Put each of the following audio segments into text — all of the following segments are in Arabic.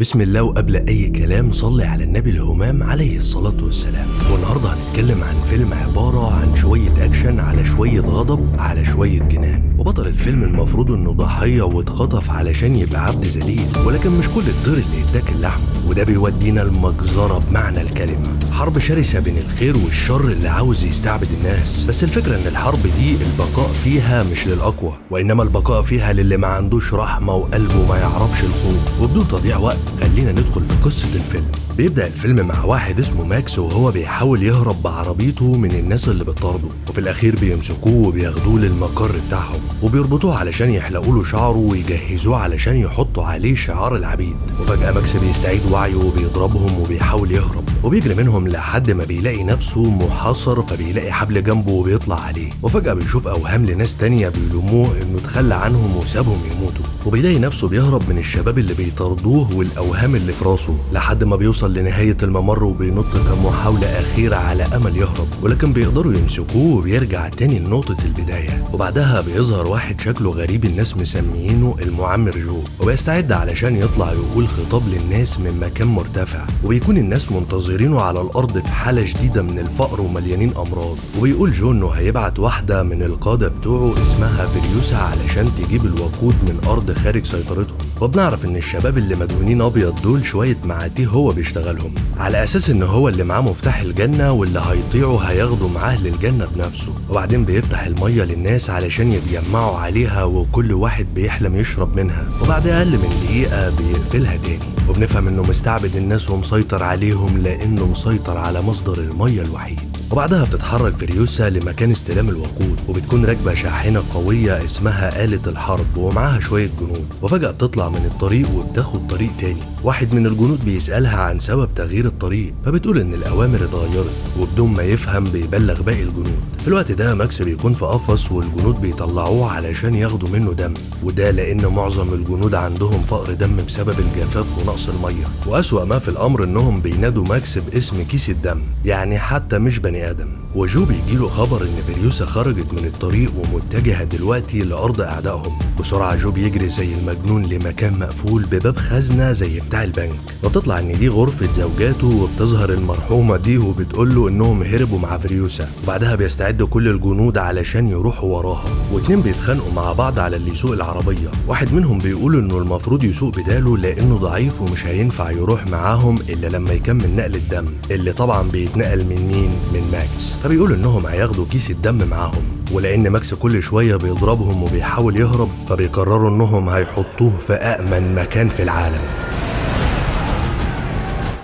بسم الله، وقبل أي كلام صلي على النبي الهمام عليه الصلاة والسلام. والنهاردة هنتكلم عن فيلم عبارة عن شوية أكشن على شوية غضب على شوية جنان. وبطل الفيلم المفروض إنه ضحية واتخطف علشان يبقى عبد ذليل، ولكن مش كل الطير اللي يتاكل لحمه، وده بيودينا المجزرة بمعنى الكلمة. حرب شرسة بين الخير والشر اللي عاوز يستعبد الناس. بس الفكرة إن الحرب دي البقاء فيها مش للأقوى، وإنما البقاء فيها للي ما عندوش رحمة وقلبه ما يعرفش الخوف. وبدون تضييع وقت خلينا ندخل في قصة الفيلم. بيبدأ الفيلم مع واحد اسمه ماكس وهو بيحاول يهرب بعربيته من الناس اللي بتطارده، وفي الأخير بيمسكوه وبياخدوه للمقر بتاعهم وبيربطوه علشان يحلقوا له شعره ويجهزوه علشان يحطوا عليه شعار العبيد. وفجأة ماكس بيستعيد وعيه وبيضربهم وبيحاول يهرب وبيجري منهم لحد ما بيلاقي نفسه محاصر، فبيلاقي حبل جنبه وبيطلع عليه. وفجأة بيشوف أوهام لناس تانية بيلوموه إنه تخلى عنهم وسابهم يموتوا، وبيلاقي نفسه بيهرب من الشباب اللي بيطاردوه والأوهام اللي في راسه لحد ما بيوصل لنهاية الممر وبينط كمحاولة أخيرة على أمل يهرب، ولكن بيقدروا يمسكوه وبيرجع تاني لنقطة البداية. وبعدها بيظهر واحد شكله غريب الناس مسميينه المعمر جو، وبيستعد علشان يطلع يقول خطاب للناس من مكان مرتفع، وبيكون الناس منتظرينه على الأرض في حالة شديدة من الفقر ومليانين أمراض. وبيقول جو إنه هيبعت واحدة من القادة بتوعه اسمها فريوسا علشان تجيب الوقود من أرض خارج سيطرتهم. وبنعرف إن الشباب اللي مدهونين أبيض دول شوية معاتيه هو بيشتغلهم، على أساس إن هو اللي معاه مفتاح الجنة، واللي هيطيعوا هياخدوا معاه للجنة بنفسه. وبعدين بيفتح المية للناس علشان يتجمعوا عليها، وكل واحد بيحلم يشرب منها، وبعد أقل من دقيقة بيقفلها تاني. وبنفهم إنه مستعبد الناس ومسيطر عليهم لأنه مسيطر على مصدر المية الوحيد. وبعدها بتتحرك فريوسا لمكان استلام الوقود، وبتكون راكبة شاحنة قوية اسمها آلة الحرب ومعاها شوية جنود. وفجأة بتطلع من الطريق وبتاخد طريق تاني. واحد من الجنود بيسألها عن سبب تغيير الطريق، فبتقول إن الأوامر اتغيرت، وبدون ما يفهم بيبلغ باقي الجنود. في الوقت ده ماكس بيكون في قفص، والجنود بيطلعوه علشان ياخدوا منه دم، وده لأن معظم الجنود عندهم فقر دم بسبب الجفاف ونقص المية. وأسوأ ما في الأمر إنهم بينادوا ماكس باسم كيس الدم، يعني حتى مش بني آدم. وجو بيجيله خبر ان فريوسا خرجت من الطريق ومتجهة دلوقتي لأرض أعدائهم. بسرعة جو بيجري زي المجنون لمكان مقفول بباب خزنة زي بتاع البنك، وبتطلع ان دي غرفة زوجاته، وبتظهر المرحومة دي وبتقوله انهم هربوا مع فريوسا. وبعدها بيستعد كل الجنود علشان يروحوا وراها، واتنين بيتخانقوا مع بعض على اللي يسوق العربية. واحد منهم بيقول انه المفروض يسوق بداله لانه ضعيف ومش هينفع يروح معاهم الا لما يكمل نقل الدم، اللي طبعا بيتنقل من مين؟ من ماكس. فبيقولوا انهم هياخدوا كيس الدم معاهم، ولان ماكس كل شويه بيضربهم وبيحاول يهرب، فبيقرروا انهم هيحطوه في أأمن مكان في العالم.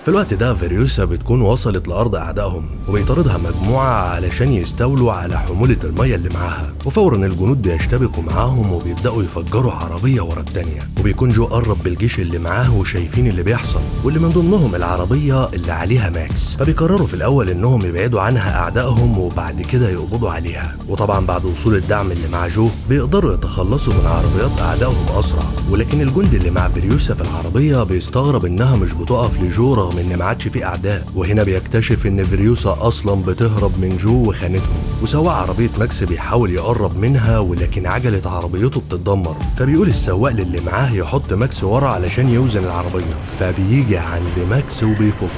في الوقت ده فريوسا بتكون وصلت لأرض أعدائهم، وبيطاردها مجموعة علشان يستولوا على حمولة المية اللي معاها. وفورا الجنود بيشتبكوا معاهم وبيبدأوا يفجروا عربية ورا التانية. وبيكون جو قرب بالجيش اللي معاه وشايفين اللي بيحصل، واللي من ضمنهم العربية اللي عليها ماكس. فبيقرروا في الأول إنهم يبعدوا عنها أعدائهم وبعد كده يقبضوا عليها. وطبعا بعد وصول الدعم اللي مع جو بيقدروا يتخلصوا من عربيات أعدائهم أسرع. ولكن الجندي اللي مع فريوسا في العربية بيستغرب إنها مش بتقف لجو رغم إن ما عادش في أعداء. وهنا بيكتشف إن فريوسا أصلا بتهرب من جو وخانتهم. وسواق عربية ماكس بيحاول يقرب منها، ولكن عجلة عربيته بتتدمر. فبيقول السواق للي معاه يحط ماكس ورا علشان يوزن العربية، فبيجي عند ماكس وبيفكه.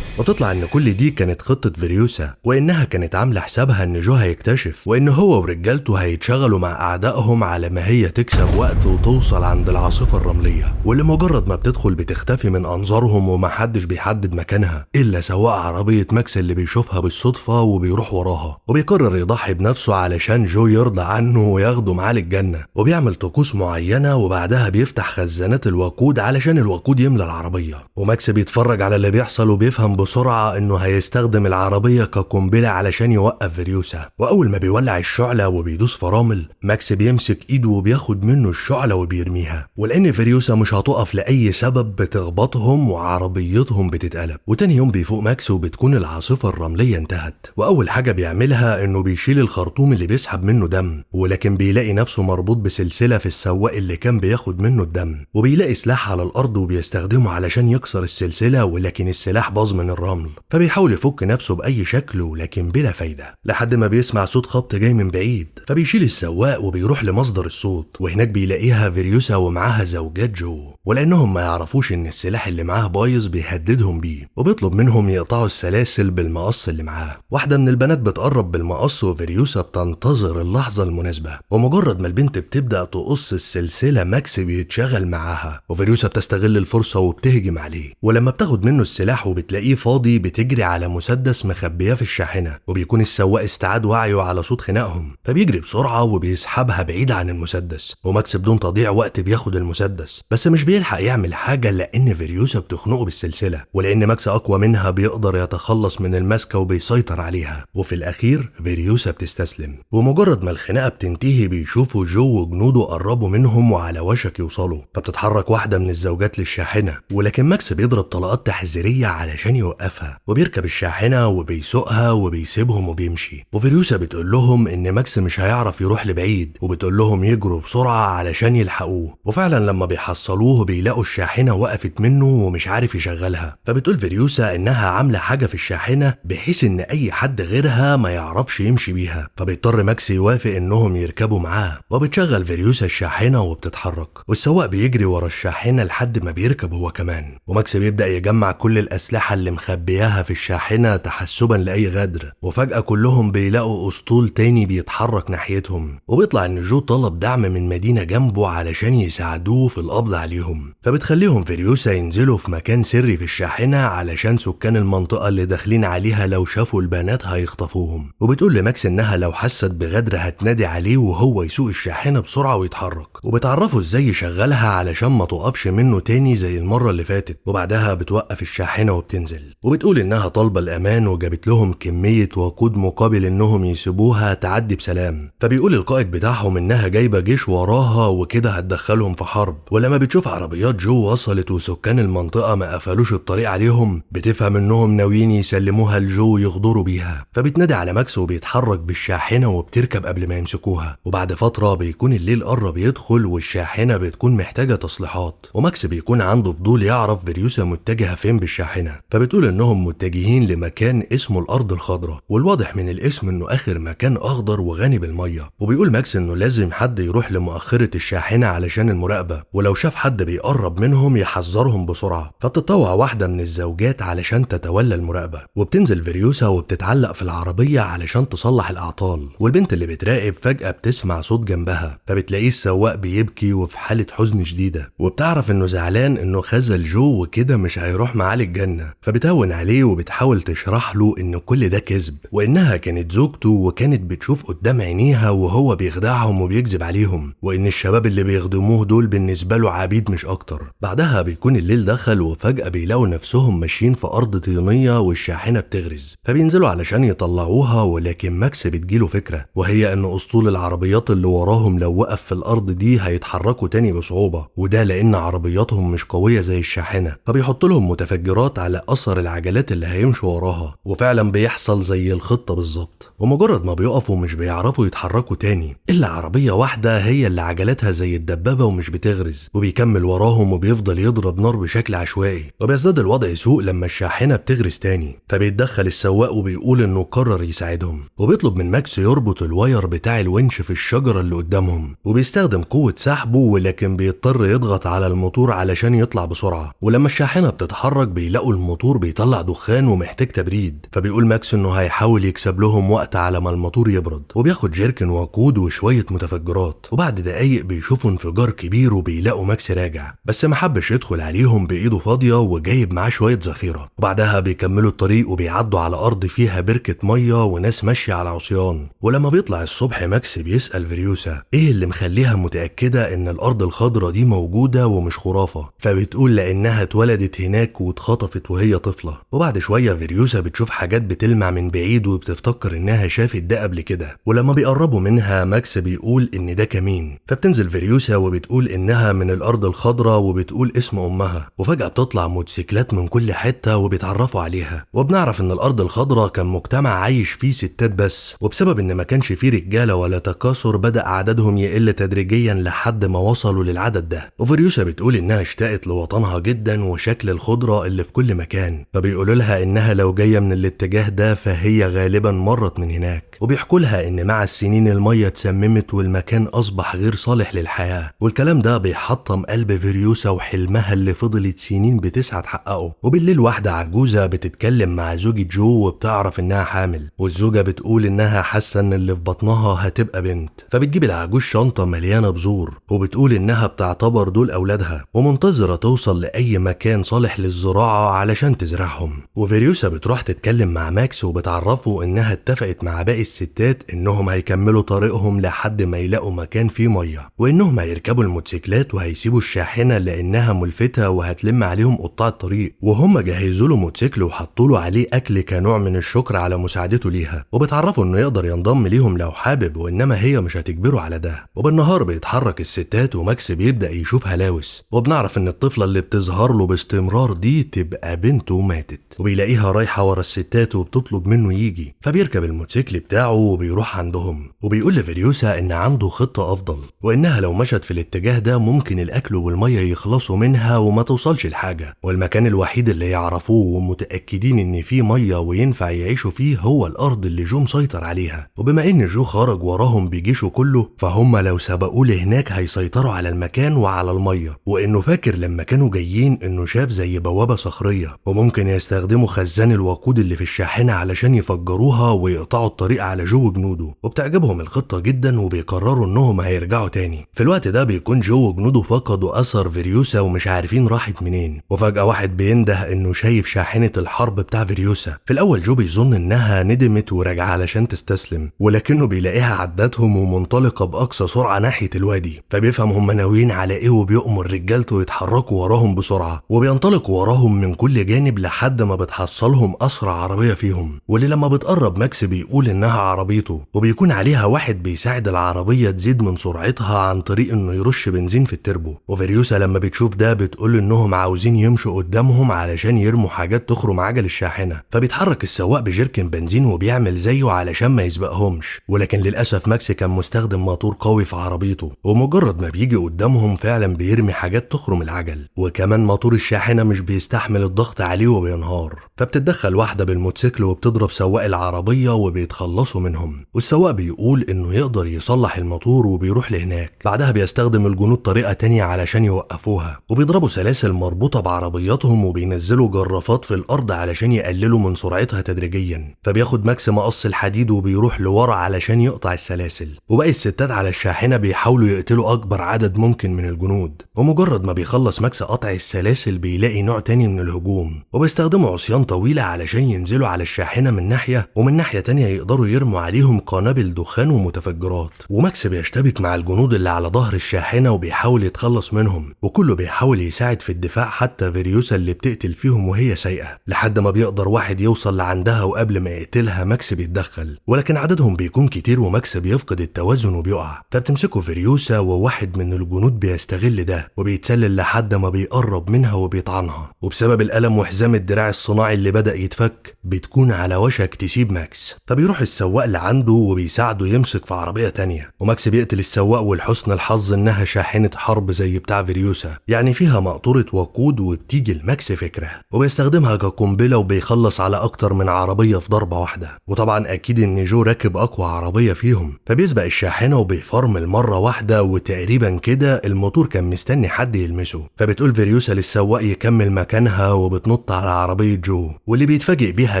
وتطلع ان كل دي كانت خطة فريوسا، وانها كانت عاملة حسابها ان جو هيكتشف، وان هو ورجالته هيتشغلوا مع اعدائهم على ما هي تكسب وقت وتوصل عند العاصفة الرملية، واللي مجرد ما بتدخل بتختفي من انظارهم ومحدش بيحدد مكانها الا سواق عربية ماكس اللي بيشوفها بالصدفة وبيروح وراها. وبيقرر يضحي بنفسه علشان جو يرضى عنه وياخده معاه للجنة. وبيعمل طقوس معينة، وبعدها بيفتح خزانات الوقود علشان الوقود يملى العربية. وماكس بيتفرج على اللي بيحصل وبيفهم بسرعة انه هيستخدم العربية كقنبلة علشان يوقف فريوسا. واول ما بيولع الشعلة وبيدوس فرامل، ماكس بيمسك ايده وبياخد منه الشعلة وبيرميها. ولان فريوسا مش هتقف لاي سبب بتخبطهم وعربيتهم بتتقلب. وتاني يوم بيفوق ماكس وبتكون العاصفة الرملية انتهت. واول حاجة بيعملها انه بيشيل الخرطوم اللي بيسحب منه دم، ولكن بيلاقي نفسه مربوط بسلسلة في السواق اللي كان بياخد منه الدم. وبيلاقي سلاح على الارض وبيستخدمه علشان يكسر السلسلة، ولكن السلاح باظ من الرمل، فبيحاول يفك نفسه بأي شكل ولكن بلا فايدة، لحد ما بيسمع صوت خبط جاي من بعيد، فبيشيل السواق وبيروح لمصدر الصوت، وهناك بيلاقيها فيريوسا ومعاها زوجات جو، ولأنهم ما يعرفوش إن السلاح اللي معاه بايظ بيهددهم بيه، وبيطلب منهم يقطعوا السلاسل بالمقص اللي معاه. واحدة من البنات بتقرب بالمقص وفيريوسا بتنتظر اللحظة المناسبة، ومجرد ما البنت بتبدأ تقص السلسلة ماكس بيتشغل معاها، وفيريوسا بتستغل الفرصة وبتهجم عليه، ولما بتاخد منه السلاح وبتلاقيه فاضي بتجري على مسدس مخبياه في الشاحنة، وبيكون السواق استعاد وعيه على صوت خناقهم، فبيجري بسرعة وبيسحبها بعيد عن المسدس، وماكس بدون تضييع وقت بياخد المسدس، بس مش بيلحق يعمل حاجة لأن فيريوسا بتخنقه بالسلسلة، ولأن ماكس أقوى منها بيقدر يتخلص من المسكة وبيسيطر عليها، وفي الأخير فيريوسا بتستسلم. ومجرد ما الخناقة بتنتهي بيشوفوا جو وجنوده قربوا منهم وعلى وشك يوصلوا، فبتتحرك واحدة من الزوجات للشاحنة، ولكن ماكس بيضرب طلقات تحذيرية علشان يوقفها، وبيركب الشاحنة وبيسوقها وبيسيبهم وبيمشي. وفيريوسا بتقول لهم إن ماكس مش هيعرف يروح لبعيد، وبتقول لهم يجروا بسرعة علشان يلحقوه، وفعلا لما بيحصلوه بيلاقوا الشاحنة وقفت منه ومش عارف يشغلها، فبتقول فيريوسا إنها عاملة حاجة في الشاحنة بحيث إن أي حد غيرها ما يعرفش يمشي بيها، فبيضطر ماكس يوافق إنهم يركبوا معاه، وبتشغل فيريوسا الشاحنة وبتتحرك، والسواق بيجري ورا الشاحنة لحد ما بيركب هو كمان، وماكس بيبدأ يجمع كل الأسلحة اللي مخبياها في الشاحنة تحسبا لأي غدر، وفجأة كلهم بيلاقوا أسطول تاني بيتحرك ناحيتهم، وبيطلع إن جو طلب دعم من مدينة جنبه علشان يساعدوه في القبض عليهم، فبتخليهم فيريوسا ينزلوا في مكان سري في الشاحنة علشان سكان المنطقة اللي داخلين عليها لو شافوا البنات هيخطفوهم، وبتقول لماكس إنها لو حست بغدر هتنادي عليه وهو يسوق الشاحنة بسرعة ويتحرك، وبتعرفه إزاي يشغلها علشان ما توقفش منه تاني زي المرة اللي فاتت، وبعدها بتوقف الشاحنة وبتنزل، وبتقول إنها طالبة الأمان وجابت لهم كمية وقود مقابل إنهم يسيبوها تعدي بسلام، فبيقول القائد بتاعهم إنها جايبة جيش وراها وكده هتدخلهم في حرب، ولما بتشوف عربيات جو وصلت وسكان المنطقة ما قفلوش الطريق عليهم بتفهم إنهم ناويين يسلموها لجو يغدروا بيها، فبتنادي على ماكس وبيتحرك بالشاحنة وبتركب قبل ما يمسكوها، وبعد فترة بيكون الليل قرب يدخل والشاحنة بتكون محتاجة تصليحات، وماكس بيكون عنده فضول يعرف فيريوسا متجهة فين بالشاحنة، فبتقول إنهم متجهين لمكان اسمه الأرض الخضراء، والواضح من الاسم إنه آخر مكان أخضر وغني بالمية، وبيقول ماكس إنه لازم حد يروح لمؤخرة الشاحنة علشان المراقبة، ولو شاف حد بيقرب منهم يحذرهم بسرعة، فبتطوع واحدة من الزوجات علشان تتولى المراقبة، وبتنزل فيريوسا وبتتعلق في العربية علشان تصلح الأعطال، والبنت اللي بتراقب فجأة بتسمع صوت جنبها، فبتلاقيه السواق بيبكي وفي حالة حزن شديدة، وبتعرف إنه زعلان إنه خذل جو وكده مش هيروح معاه للجنة، فبتهون عليه وبتحاول تشرح له إن كل ده كذب، وإنها كانت زوجته وكانت بتشوف قدام عينيها وهو بيخدعهم وبيكذب عليهم، وإن الشباب اللي بيخدموه دول بالنسبة له عبيد مش أكتر. بعدها بيكون الليل دخل وفجأة بيلاقوا نفسهم ماشيين في أرض طينية والشاحنة بتغرز، فبينزلوا علشان يطلعوها، ولكن ماكس بتجيله فكرة، وهي إن أسطول العربيات اللي وراهم لو وقف في الأرض دي هيتحركوا تاني بصعوبة، وده لأن عربياتهم مش قوية زي الشاحنة، فبيحط لهم متفجرات على أثر العجلات اللي هيمشوا وراها، وفعلا بيحصل زي الخطة بالظبط، ومجرد ما بيقفوا مش بيعرفوا يتحركوا تاني إلا عربية واحدة هي اللي عجلاتها زي الدبابة ومش بتغرز، وبيكمل وراهم وبيفضل يضرب نار بشكل عشوائي، وبيزداد الوضع سوء لما الشاحنة بتغرز تاني، فبيتدخل السواق وبيقول إنه قرر يساعدهم، وبيطلب من ماكس يربط الواير بتاع الونش في الشجرة اللي قدامهم، وبيستخدم قوة سحبه، ولكن بيضطر يضغط على الموتور علشان يطلع بسرعة، ولما الشاحنة بتتحرك بيلاقوا الموتور بيطلع دخان ومحتاج تبريد، فبيقول ماكس إنه هيحاول يكسب لهم وقت على ما الموتور يبرد، وبياخد جيركن وقود وشوية متفجرات، وبعد دقايق بيشوفوا انفجار كبير وبيلاقوا ماكس راجع، بس محبش يدخل عليهم بإيده فاضية وجايب معاه شوية ذخيرة، وبعدها بيكملوا الطريق وبيعدوا على أرض فيها بركة مية وناس ماشية على عصيان، ولما بيطلع الصبح ماكس بيسأل فيريوسا إيه اللي مخليها متأكدة إن الأرض الخضراء دي موجودة ومش خرافة، فبتقول لأنها اتولدت هناك واتخطفت وهي طفلة، وبعد شوية فيريوسا بتشوف حاجات بتلمع من بعيد وبتفتكر إنها شافت ده قبل كده، ولما بيقربوا منها ماكس بيقول إن ده كمين، فبتنزل فيريوسا وبتقول إنها من الأرض الخضراء وبتقول اسم أمها، وفجأة بتطلع موتوسيكلات من كل حتة وبيتعرفوا عليها، وبنعرف إن الأرض الخضراء كان مجتمع عايش فيه ستات بس، وبسبب إن ما كانش فيه رجالة ولا تكاثر بدأ عددهم يقل تدريجيا لحد ما وصلوا للعدد ده، وفيريوسا بتقول إنها اشتاقت لوطنها جدا وشكل الخضرة اللي في كل مكان، المكان، فبيقولوا لها انها لو جايه من الاتجاه ده فهي غالبا مرت من هناك، وبيحكوا لها ان مع السنين الميه اتسممت والمكان اصبح غير صالح للحياه. والكلام ده بيحطم قلب فيريوسا وحلمها اللي فضلت سنين بتسعى تحققه. وبالليل واحده عجوزه بتتكلم مع زوجة جو وبتعرف انها حامل، والزوجه بتقول انها حاسه ان اللي في بطنها هتبقى بنت، فبتجيب العجوز شنطه مليانه بذور وبتقول انها بتعتبر دول اولادها ومنتظره توصل لاي مكان صالح للزراعه علشان تزرعهم. وفيريوسا بتروح تتكلم مع ماكس وبتعرفه انها اتفقت مع باقي الستات انهم هيكملوا طريقهم لحد ما يلاقوا مكان فيه ميه، وانهم هيركبوا الموتوسيكلات وهيسيبوا الشاحنه لانها ملفته وهتلم عليهم قطاع الطريق. وهم جهزوا له موتوسيكل وحطوا له عليه اكل كنوع من الشكر على مساعدته ليها، وبتعرفه انه يقدر ينضم ليهم لو حابب، وانما هي مش هتجبره على ده. وبالنهار بيتحرك الستات وماكس بيبدا يشوف هلاوس، وبنعرف ان الطفله اللي بتظهر له باستمرار دي تبقى بنته ماتت، وبيلاقيها رايحه ورا الستات وبتطلب منه يجي، فبيركب الموتوسيكل بتاعه وبيروح عندهم. وبيقول لفيريوسا ان عنده خطه افضل، وانها لو مشت في الاتجاه ده ممكن الاكل والميه يخلصوا منها وما توصلش لحاجه، والمكان الوحيد اللي يعرفوه ومتاكدين ان فيه ميه وينفع يعيشوا فيه هو الارض اللي جو مسيطر عليها. وبما ان جو خرج وراهم بجيشه كله فهم لو سبقوه لهناك هيسيطروا على المكان وعلى الميه، وانه فاكر لما كانوا جايين انه شاف زي بوابه صخريه وممكن يستخدموا خزان الوقود اللي في الشاحنه علشان يفجروها ويقطعوا الطريق على جو وجنوده. وبتعجبهم الخطه جدا وبيقرروا انهم هيرجعوا تاني. في الوقت ده بيكون جو وجنوده فقدوا اثر فيريوسا ومش عارفين راحت منين، وفجاه واحد بينده انه شايف شاحنه الحرب بتاع فيريوسا. في الاول جو بيظن انها ندمت وراجعه علشان تستسلم، ولكنه بيلاقيها عدتهم ومنطلقه باقصى سرعه ناحيه الوادي، فبيفهم هم ناويين على ايه وبيأمر رجالته يتحركوا وراهم بسرعه، وبينطلقوا وراهم من كل جانب لحد ما بتحصلهم اسرع عربيه فيهم، واللي لما بتقرب ماكس بيقول انها عربيته، وبيكون عليها واحد بيساعد العربيه تزيد من سرعتها عن طريق انه يرش بنزين في التربو. وفيريوسا لما بتشوف ده بتقول انهم عاوزين يمشوا قدامهم علشان يرموا حاجات تخرم عجل الشاحنه، فبيتحرك السواق بجيركن بنزين وبيعمل زيه علشان ما يسبقهمش، ولكن للاسف ماكس كان مستخدم موتور قوي في عربيته، ومجرد ما بيجي قدامهم فعلا بيرمي حاجات تخرم العجل، وكمان موتور الشاحنه مش بيستحمل الضغط عليه وبينهار. فبتتدخل واحده بالموتوسيكل وبتضرب سواق العربيه وبيتخلصوا منهم، والسواق بيقول انه يقدر يصلح الموتور وبيروح لهناك. بعدها بيستخدم الجنود طريقه تانية علشان يوقفوها، وبيضربوا سلاسل مربوطه بعربياتهم وبينزلوا جرافات في الارض علشان يقللوا من سرعتها تدريجيا. فبياخد ماكس مقص الحديد وبيروح لورا علشان يقطع السلاسل، وباقي الستات على الشاحنه بيحاولوا يقتلوا اكبر عدد ممكن من الجنود. ومجرد ما بيخلص ماكس قطع السلاسل بيلاقي نوع تاني من الهجوم، وبيستخدموا عصيان طويله علشان ينزلوا على الشاحنه من ناحيه، ومن ناحيه تانية يقدروا يرموا عليهم قنابل دخان ومتفجرات. وماكس بيشتبك مع الجنود اللي على ظهر الشاحنه وبيحاول يتخلص منهم، وكله بيحاول يساعد في الدفاع حتى فيريوسا اللي بتقتل فيهم وهي سايقه، لحد ما بيقدر واحد يوصل لعندها وقبل ما يقتلها ماكس بيتدخل، ولكن عددهم بيكون كتير وماكس بيفقد التوازن وبيقع. فبتمسكه فيريوسا وواحد من الجنود بيستغل ده وبيتسلل لحد ما بيقرب منها وبيطعنها، وبسبب الألم وحزام الدراع الصناعي اللي بدأ يتفك بتكون على وشك تسيب ماكس. فبيروح السواق لعنده وبيساعده يمسك في عربية تانية، وماكس بيقتل السواق، ولحسن الحظ انها شاحنة حرب زي بتاع فيريوسا، يعني فيها مقطورة وقود، وبتيجي لماكس فكرة وبيستخدمها كقنبلة وبيخلص على اكتر من عربية في ضربة واحدة. وطبعا اكيد ان جو راكب اقوى عربية فيهم، فبيسبق الشاحنة وبيفرمل مرة واحدة، وتقريبا كده الموتور كان مستني حد يلمسه. فبتقول فيريوسا للسواق يكمل مكانها وبتنط على عربية جو، واللي بيتفاجئ بيها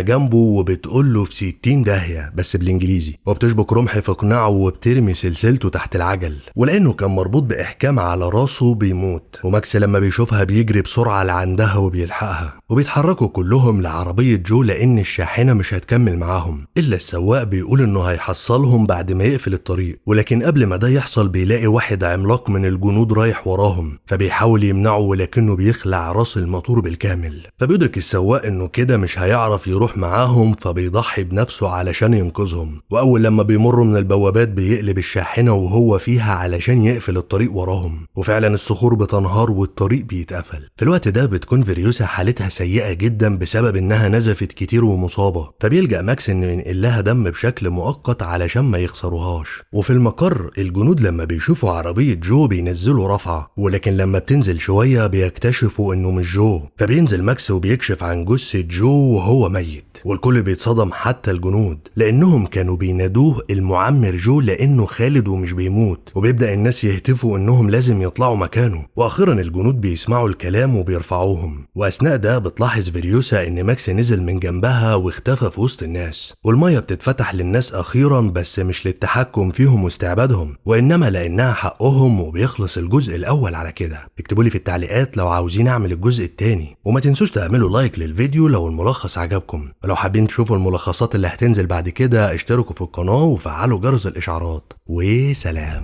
جنبه وبتقول له في 60 داهية بس بالانجليزي، وبتشبك رمح في قناعه وبترمي سلسلته تحت العجل، ولانه كان مربوط باحكام على راسه بيموت. وماكس لما بيشوفها بيجري بسرعة لعندها وبيلحقها، وبيتحركوا كلهم لعربية جو لان الشاحنة مش هتكمل معاهم، الا السواق بيقول انه هيحصلهم بعد ما يقفل الطريق، ولكن قبل ما ده يحصل بيلاقي واحد عملاق من الجنود رايح وراهم، فبيحاول يمنعه ولكنه بيخلع راس الموتور بالكامل. فبيدرك السواق انه كده مش هيعرف يروح معاهم، فبيضحي بنفسه علشان ينقذهم. واول لما بيمروا من البوابات بيقلب الشاحنة وهو فيها علشان يقفل الطريق وراهم، وفعلا الصخور بتنهار والطريق بيتقفل. في الوقت ده بتكون فيريوسا حالتها سيئة جدا بسبب انها نزفت كتير ومصابة، فبيلجأ ماكس انه ينقل لها دم بشكل مؤقت علشان ما يخسروهاش. وفي المقر الجنود لما بيشوفوا عربية جو بينزلوا رفعة، ولكن لما بتنزل شوية بيكتشفوا انه مش جو، فبينزل ماكس بيكشف عن جثة جو وهو ميت، والكل بيتصدم حتى الجنود لانهم كانوا بينادوه المعمر جو لانه خالد ومش بيموت، وبيبدأ الناس يهتفوا انهم لازم يطلعوا مكانه، واخيرا الجنود بيسمعوا الكلام وبيرفعوهم. واثناء ده بتلاحظ فيريوسا ان ماكس نزل من جنبها واختفى في وسط الناس، والميه بتتفتح للناس اخيرا بس مش للتحكم فيهم واستعبادهم، وانما لانها حقهم، وبيخلص الجزء الاول على كده. اكتبوا لي في التعليقات لو عاوزين اعمل الجزء الثاني، وما تنسوش تعملوا لايك للفيديو لو الملخص عجبكم، ولو حابين تشوفوا الملخصات اللي هتنزل بعد كده اشتركوا في القناه وفعلوا جرس الاشعارات، وسلام.